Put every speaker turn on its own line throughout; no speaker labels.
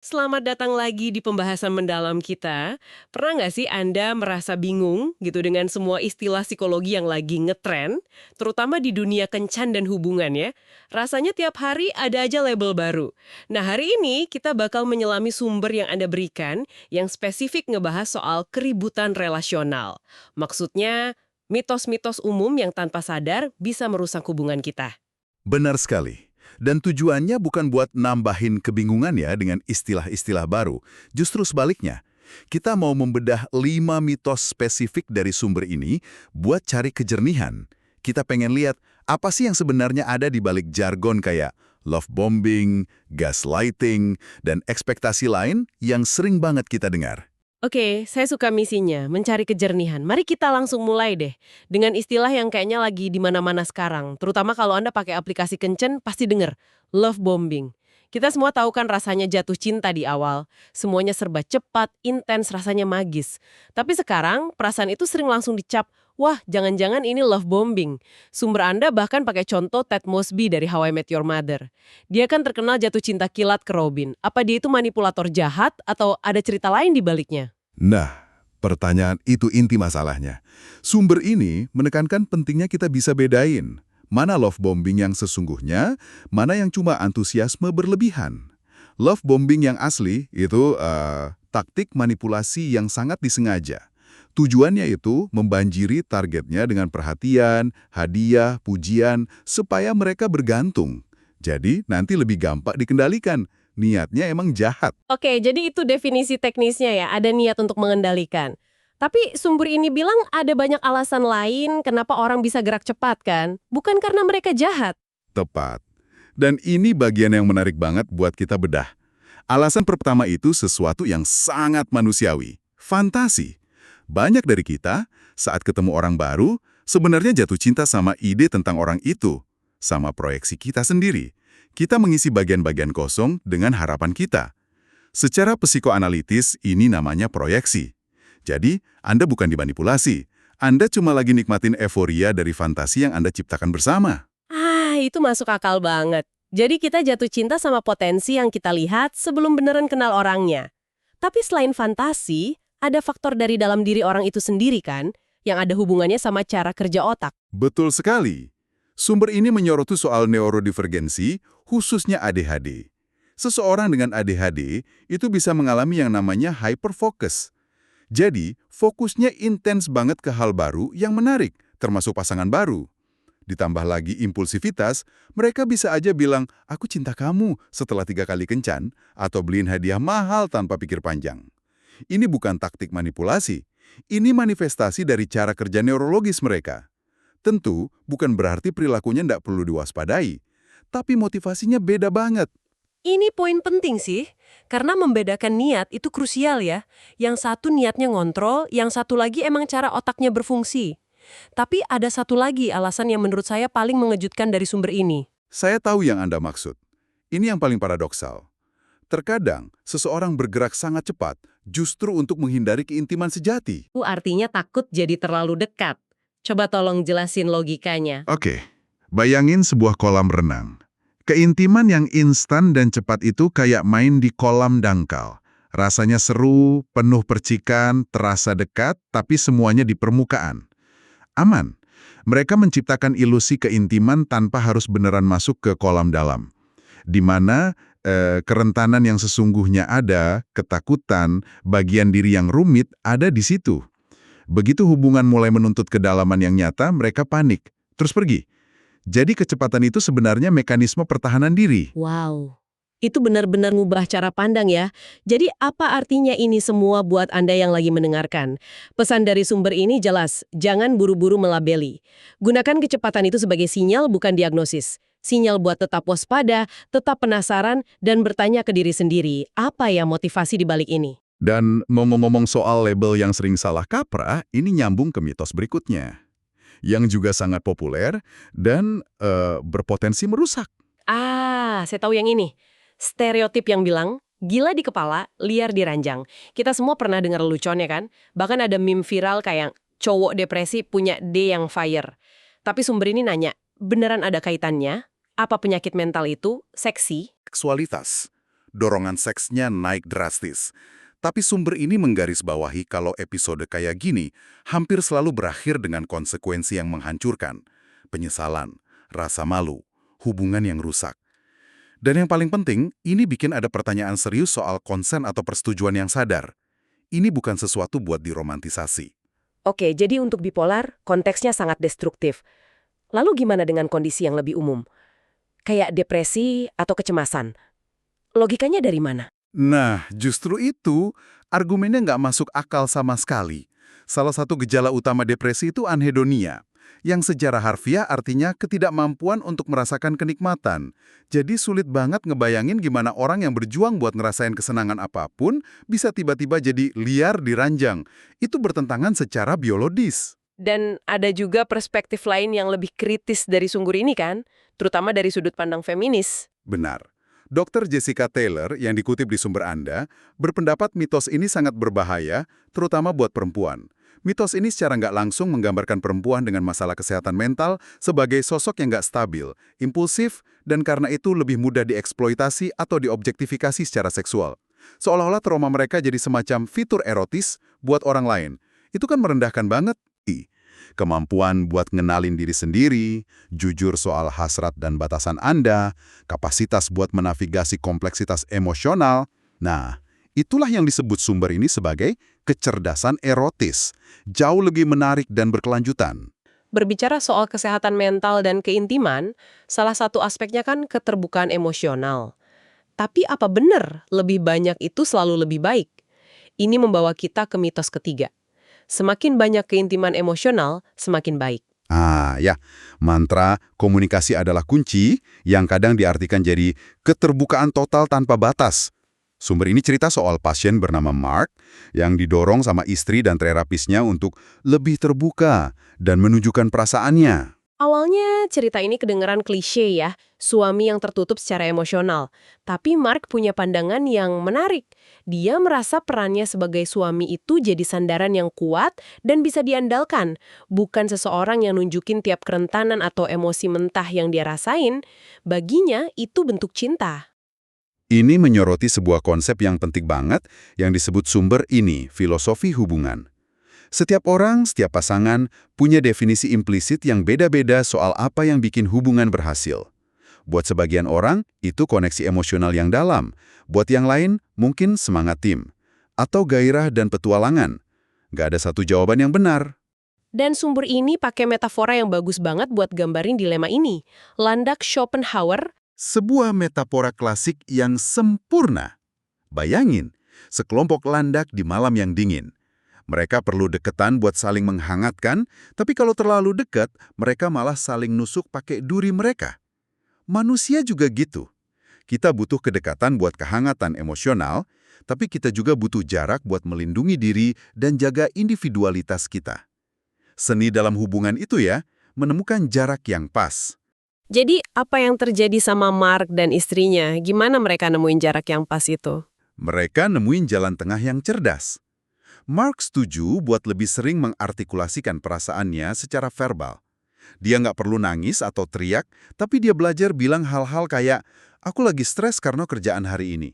Selamat datang lagi di pembahasan mendalam kita. Pernah nggak sih Anda merasa bingung gitu dengan semua istilah psikologi yang lagi ngetren, terutama di dunia kencan dan hubungan ya? Rasanya tiap hari ada aja label baru. Nah hari ini kita bakal menyelami sumber yang Anda berikan yang spesifik ngebahas soal keributan relasional. Maksudnya, mitos-mitos umum yang tanpa sadar bisa merusak hubungan kita.
Benar sekali. Dan tujuannya bukan buat nambahin kebingungan ya dengan istilah-istilah baru. Justru sebaliknya, kita mau membedah 5 mitos spesifik dari sumber ini buat cari kejernihan. Kita pengen lihat apa sih yang sebenarnya ada di balik jargon kayak love bombing, gaslighting, dan ekspektasi lain yang sering banget kita dengar.
Oke, saya suka misinya, mencari kejernihan. Mari kita langsung mulai deh. Dengan istilah yang kayaknya lagi di mana-mana sekarang. Terutama kalau Anda pakai aplikasi Kencen, pasti denger. Love bombing. Kita semua tahu kan rasanya jatuh cinta di awal. Semuanya serba cepat, intens, rasanya magis. Tapi sekarang, perasaan itu sering langsung dicap, wah jangan-jangan ini love bombing. Sumber Anda bahkan pakai contoh Ted Mosby dari How I Met Your Mother. Dia kan terkenal jatuh cinta kilat ke Robin. Apa dia itu manipulator jahat atau ada cerita lain di baliknya?
Nah, pertanyaan itu inti masalahnya. Sumber ini menekankan pentingnya kita bisa bedain mana love bombing yang sesungguhnya, mana yang cuma antusiasme berlebihan. Love bombing yang asli itu taktik manipulasi yang sangat disengaja. Tujuannya itu membanjiri targetnya dengan perhatian, hadiah, pujian, supaya mereka bergantung. Jadi nanti lebih gampang dikendalikan. Niatnya emang jahat.
Oke, jadi itu definisi teknisnya ya, ada niat untuk mengendalikan. Tapi sumber ini bilang ada banyak alasan lain kenapa orang bisa gerak cepat kan? Bukan karena mereka jahat.
Tepat. Dan ini bagian yang menarik banget buat kita bedah. Alasan pertama itu sesuatu yang sangat manusiawi. Fantasi. Banyak dari kita, saat ketemu orang baru, sebenarnya jatuh cinta sama ide tentang orang itu. Sama proyeksi kita sendiri. Kita mengisi bagian-bagian kosong dengan harapan kita. Secara psikoanalitis, ini namanya proyeksi. Jadi, Anda bukan dimanipulasi. Anda cuma lagi nikmatin euforia dari fantasi yang Anda ciptakan bersama.
Ah, itu masuk akal banget. Jadi kita jatuh cinta sama potensi yang kita lihat sebelum beneran kenal orangnya. Tapi selain fantasi, ada faktor dari dalam diri orang itu sendiri kan, yang ada hubungannya sama cara kerja otak.
Betul sekali. Sumber ini menyoroti soal neurodivergensi, khususnya ADHD. Seseorang dengan ADHD itu bisa mengalami yang namanya hyperfocus. Jadi, fokusnya intens banget ke hal baru yang menarik, termasuk pasangan baru. Ditambah lagi impulsivitas, mereka bisa aja bilang, aku cinta kamu setelah 3 kali kencan, atau beliin hadiah mahal tanpa pikir panjang. Ini bukan taktik manipulasi. Ini manifestasi dari cara kerja neurologis mereka. Tentu, bukan berarti perilakunya tidak perlu diwaspadai. Tapi motivasinya beda banget.
Ini poin penting sih, karena membedakan niat itu krusial ya. Yang satu niatnya ngontrol, yang satu lagi emang cara otaknya berfungsi. Tapi ada satu lagi alasan yang menurut saya paling mengejutkan dari sumber ini.
Saya tahu yang Anda maksud. Ini yang paling paradoksal. Terkadang, seseorang bergerak sangat cepat justru untuk menghindari keintiman sejati.
Itu artinya takut jadi terlalu dekat. Coba tolong jelasin logikanya.
Oke, bayangin sebuah kolam renang. Keintiman yang instan dan cepat itu kayak main di kolam dangkal. Rasanya seru, penuh percikan, terasa dekat, tapi semuanya di permukaan. Aman. Mereka menciptakan ilusi keintiman tanpa harus beneran masuk ke kolam dalam. Di mana kerentanan yang sesungguhnya ada, ketakutan, bagian diri yang rumit ada di situ. Begitu hubungan mulai menuntut kedalaman yang nyata, mereka panik, terus pergi. Jadi kecepatan itu sebenarnya mekanisme pertahanan diri.
Wow, itu benar-benar ngubah cara pandang ya. Jadi apa artinya ini semua buat Anda yang lagi mendengarkan? Pesan dari sumber ini jelas, jangan buru-buru melabeli. Gunakan kecepatan itu sebagai sinyal bukan diagnosis. Sinyal buat tetap waspada, tetap penasaran, dan bertanya ke diri sendiri, apa ya motivasi di balik ini?
Dan ngomong-ngomong soal label yang sering salah kaprah, ini nyambung ke mitos berikutnya. Yang juga sangat populer dan berpotensi merusak.
Ah, saya tahu yang ini. Stereotip yang bilang, gila di kepala, liar di ranjang. Kita semua pernah dengar leluconnya kan? Bahkan ada meme viral kayak cowok depresi punya D yang fire. Tapi sumber ini nanya, beneran ada kaitannya? Apa penyakit mental itu seksi?
Seksualitas. dorongan seksnya naik drastis. Tapi sumber ini menggarisbawahi kalau episode kayak gini hampir selalu berakhir dengan konsekuensi yang menghancurkan. Penyesalan, rasa malu, hubungan yang rusak. Dan yang paling penting, ini bikin ada pertanyaan serius soal konsen atau persetujuan yang sadar. Ini bukan sesuatu buat diromantisasi.
Oke, jadi untuk bipolar, konteksnya sangat destruktif. Lalu gimana dengan kondisi yang lebih umum? Kayak depresi atau kecemasan? Logikanya dari mana?
Nah, justru itu, argumennya nggak masuk akal sama sekali. Salah satu gejala utama depresi itu anhedonia, yang secara harfiah artinya ketidakmampuan untuk merasakan kenikmatan. Jadi sulit banget ngebayangin gimana orang yang berjuang buat ngerasain kesenangan apapun bisa tiba-tiba jadi liar di ranjang. Itu bertentangan secara biologis.
Dan ada juga perspektif lain yang lebih kritis dari sumber ini kan? Terutama dari sudut pandang feminis.
Benar. Dr. Jessica Taylor yang dikutip di sumber Anda berpendapat mitos ini sangat berbahaya, terutama buat perempuan. Mitos ini secara nggak langsung menggambarkan perempuan dengan masalah kesehatan mental sebagai sosok yang nggak stabil, impulsif, dan karena itu lebih mudah dieksploitasi atau diobjektifikasi secara seksual. Seolah-olah trauma mereka jadi semacam fitur erotis buat orang lain. Itu kan merendahkan banget. Kemampuan buat ngenalin diri sendiri, jujur soal hasrat dan batasan Anda, kapasitas buat menavigasi kompleksitas emosional. Nah, itulah yang disebut sumber ini sebagai kecerdasan erotis, jauh lebih menarik dan berkelanjutan.
Berbicara soal kesehatan mental dan keintiman, salah satu aspeknya kan keterbukaan emosional. Tapi apa benar lebih banyak itu selalu lebih baik? Ini membawa kita ke mitos ketiga. Semakin banyak keintiman emosional, semakin baik.
Ya, mantra komunikasi adalah kunci yang kadang diartikan jadi keterbukaan total tanpa batas. Sumber ini cerita soal pasien bernama Mark yang didorong sama istri dan terapisnya untuk lebih terbuka dan menunjukkan perasaannya.
Awalnya cerita ini kedengeran klise ya, suami yang tertutup secara emosional. Tapi Mark punya pandangan yang menarik. Dia merasa perannya sebagai suami itu jadi sandaran yang kuat dan bisa diandalkan. Bukan seseorang yang nunjukin tiap kerentanan atau emosi mentah yang dia rasain. Baginya itu bentuk cinta.
Ini menyoroti sebuah konsep yang penting banget yang disebut sumber ini, filosofi hubungan. Setiap orang, setiap pasangan, punya definisi implisit yang beda-beda soal apa yang bikin hubungan berhasil. Buat sebagian orang, itu koneksi emosional yang dalam. Buat yang lain, mungkin semangat tim. Atau gairah dan petualangan. Nggak ada satu jawaban yang benar.
Dan sumber ini pakai metafora yang bagus banget buat gambarin dilema ini. Landak Schopenhauer,
Sebuah metafora klasik yang sempurna. Bayangin, sekelompok landak di malam yang dingin. Mereka perlu deketan buat saling menghangatkan, tapi kalau terlalu dekat, mereka malah saling nusuk pakai duri mereka. Manusia juga gitu. Kita butuh kedekatan buat kehangatan emosional, tapi kita juga butuh jarak buat melindungi diri dan jaga individualitas kita. Seni dalam hubungan itu ya, menemukan jarak yang pas.
jadi apa yang terjadi sama Mark dan istrinya? Gimana mereka nemuin jarak yang pas itu?
Mereka nemuin jalan tengah yang cerdas. Mark setuju buat lebih sering mengartikulasikan perasaannya secara verbal. Dia nggak perlu nangis atau teriak, tapi dia belajar bilang hal-hal kayak, aku lagi stres karena kerjaan hari ini.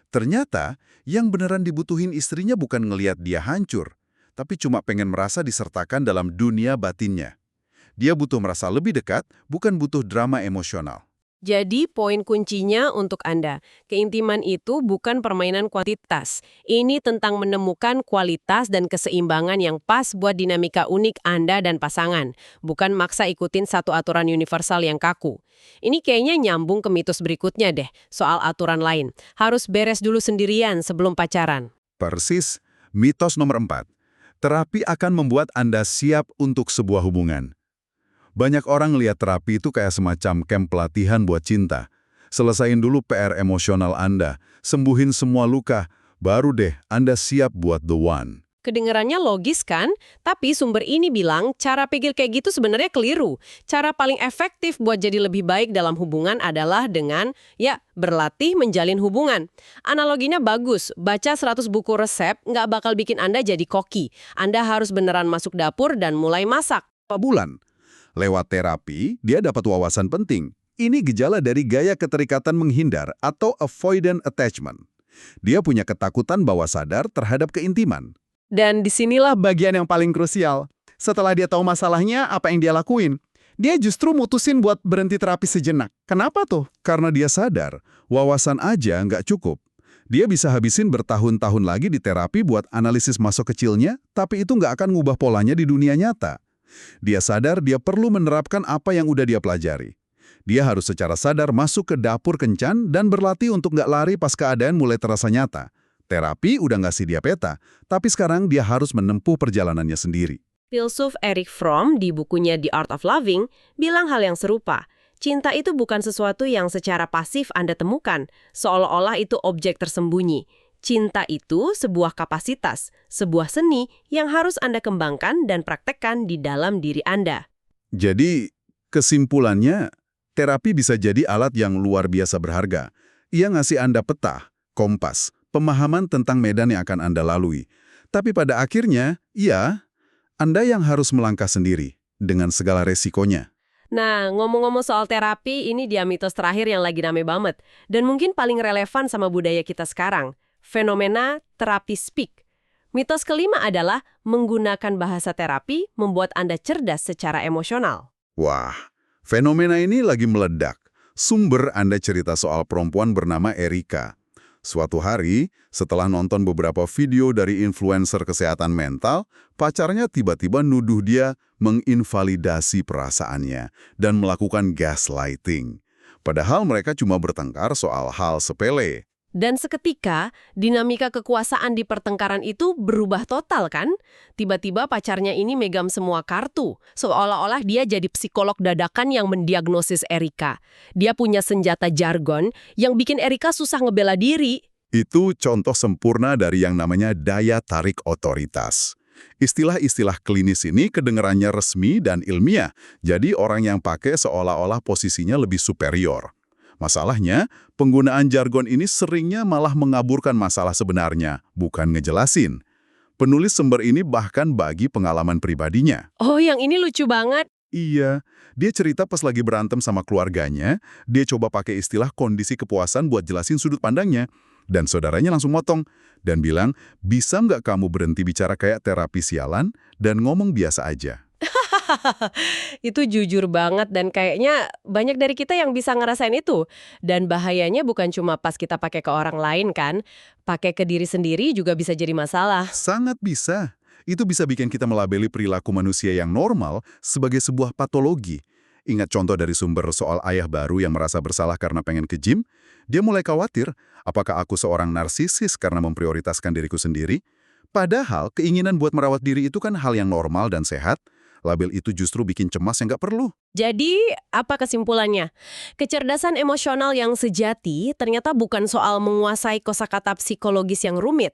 Ternyata, yang beneran dibutuhin istrinya bukan ngeliat dia hancur, tapi cuma pengen merasa disertakan dalam dunia batinnya. Dia butuh merasa lebih dekat, bukan butuh drama emosional.
Jadi poin kuncinya untuk Anda, keintiman itu bukan permainan kuantitas. Ini tentang menemukan kualitas dan keseimbangan yang pas buat dinamika unik Anda dan pasangan. Bukan maksa ikutin satu aturan universal yang kaku. Ini kayaknya nyambung ke mitos berikutnya deh, soal aturan lain. Harus beres dulu sendirian sebelum pacaran.
Persis, mitos nomor 4. Terapi akan membuat Anda siap untuk sebuah hubungan. Banyak orang lihat terapi itu kayak semacam camp pelatihan buat cinta. Selesain dulu PR emosional Anda, sembuhin semua luka, baru deh Anda siap buat the one.
Kedengarannya logis kan? Tapi sumber ini bilang cara pikir kayak gitu sebenarnya keliru. Cara paling efektif buat jadi lebih baik dalam hubungan adalah dengan, berlatih menjalin hubungan. Analoginya bagus, baca 100 buku resep nggak bakal bikin Anda jadi koki. Anda harus beneran masuk dapur dan mulai masak.
Bulan. Lewat terapi, dia dapat wawasan penting. Ini gejala dari gaya keterikatan menghindar atau avoidant attachment. Dia punya ketakutan bawah sadar terhadap keintiman.
Dan disinilah bagian yang paling krusial. Setelah dia tahu masalahnya, apa yang dia lakuin? Dia justru mutusin buat berhenti terapi sejenak. Kenapa tuh?
Karena dia sadar, wawasan aja nggak cukup. Dia bisa habisin bertahun-tahun lagi di terapi buat analisis masa kecilnya, tapi itu nggak akan ngubah polanya di dunia nyata. Dia sadar dia perlu menerapkan apa yang udah dia pelajari. Dia harus secara sadar masuk ke dapur kencan dan berlatih untuk nggak lari pas keadaan mulai terasa nyata. Terapi udah ngasih dia peta, tapi sekarang dia harus menempuh perjalanannya sendiri.
Filsuf Erich Fromm di bukunya The Art of Loving bilang hal yang serupa. Cinta itu bukan sesuatu yang secara pasif Anda temukan, seolah-olah itu objek tersembunyi. Cinta itu sebuah kapasitas, sebuah seni yang harus Anda kembangkan dan praktekkan di dalam diri Anda.
Jadi, kesimpulannya, terapi bisa jadi alat yang luar biasa berharga. Ia ngasih Anda peta, kompas, pemahaman tentang medan yang akan Anda lalui. Tapi pada akhirnya, Anda yang harus melangkah sendiri, dengan segala resikonya.
Nah, ngomong-ngomong soal terapi, ini dia mitos terakhir yang lagi rame banget. Dan mungkin paling relevan sama budaya kita sekarang. Fenomena terapi speak. Mitos kelima adalah menggunakan bahasa terapi membuat Anda cerdas secara emosional.
Wah, fenomena ini lagi meledak. Sumber Anda cerita soal perempuan bernama Erika. Suatu hari, setelah nonton beberapa video dari influencer kesehatan mental, pacarnya tiba-tiba nuduh dia menginvalidasi perasaannya dan melakukan gaslighting. Padahal mereka cuma bertengkar soal hal sepele.
Dan seketika, dinamika kekuasaan di pertengkaran itu berubah total kan? Tiba-tiba pacarnya ini megang semua kartu, seolah-olah dia jadi psikolog dadakan yang mendiagnosis Erika. Dia punya senjata jargon yang bikin Erika susah ngebela diri.
Itu contoh sempurna dari yang namanya daya tarik otoritas. Istilah-istilah klinis ini kedengarannya resmi dan ilmiah, jadi orang yang pakai seolah-olah posisinya lebih superior. Masalahnya, penggunaan jargon ini seringnya malah mengaburkan masalah sebenarnya, bukan ngejelasin. Penulis sumber ini bahkan bagi pengalaman pribadinya.
Oh, yang ini lucu banget.
Iya, dia cerita pas lagi berantem sama keluarganya, dia coba pakai istilah kondisi kepuasan buat jelasin sudut pandangnya. Dan saudaranya langsung motong dan bilang, bisa nggak kamu berhenti bicara kayak terapi sialan dan ngomong biasa aja?
Itu jujur banget dan kayaknya banyak dari kita yang bisa ngerasain itu. Dan bahayanya bukan cuma pas kita pakai ke orang lain kan, pakai ke diri sendiri juga bisa jadi masalah.
Sangat bisa. Itu bisa bikin kita melabeli perilaku manusia yang normal sebagai sebuah patologi. Ingat contoh dari sumber soal ayah baru yang merasa bersalah karena pengen ke gym? Dia mulai khawatir, apakah aku seorang narsisis karena memprioritaskan diriku sendiri? Padahal keinginan buat merawat diri itu kan hal yang normal dan sehat. Label itu justru bikin cemas yang nggak perlu.
Jadi, apa kesimpulannya? Kecerdasan emosional yang sejati ternyata bukan soal menguasai kosakata psikologis yang rumit.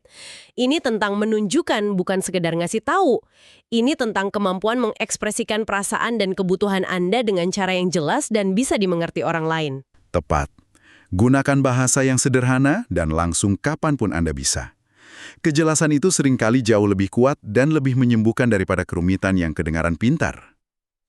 Ini tentang menunjukkan, bukan sekedar ngasih tahu. Ini tentang kemampuan mengekspresikan perasaan dan kebutuhan Anda dengan cara yang jelas dan bisa dimengerti orang lain.
Tepat. Gunakan bahasa yang sederhana dan langsung kapanpun Anda bisa. Kejelasan itu seringkali jauh lebih kuat dan lebih menyembuhkan daripada kerumitan yang kedengaran pintar.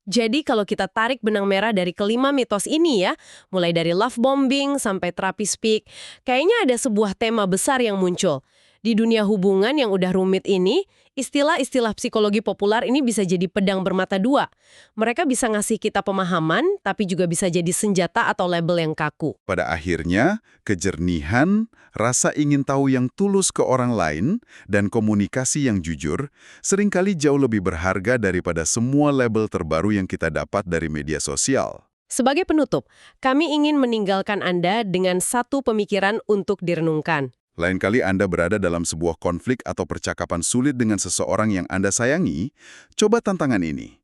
Jadi kalau kita tarik benang merah dari kelima mitos ini ya, mulai dari love bombing sampai terapi speak, kayaknya ada sebuah tema besar yang muncul. Di dunia hubungan yang udah rumit ini, istilah-istilah psikologi populer ini bisa jadi pedang bermata dua. Mereka bisa ngasih kita pemahaman, tapi juga bisa jadi senjata atau label yang kaku.
Pada akhirnya, kejernihan, rasa ingin tahu yang tulus ke orang lain, dan komunikasi yang jujur seringkali jauh lebih berharga daripada semua label terbaru yang kita dapat dari media sosial.
Sebagai penutup, kami ingin meninggalkan Anda dengan satu pemikiran untuk direnungkan.
Lain kali Anda berada dalam sebuah konflik atau percakapan sulit dengan seseorang yang Anda sayangi, coba tantangan ini.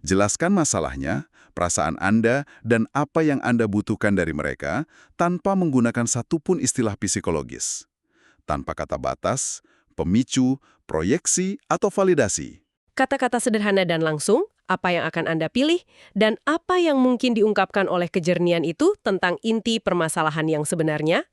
Jelaskan masalahnya, perasaan Anda, dan apa yang Anda butuhkan dari mereka tanpa menggunakan satupun istilah psikologis. Tanpa kata batas, pemicu, proyeksi, atau validasi.
Kata-kata sederhana dan langsung, apa yang akan Anda pilih, dan apa yang mungkin diungkapkan oleh kejernihan itu tentang inti permasalahan yang sebenarnya.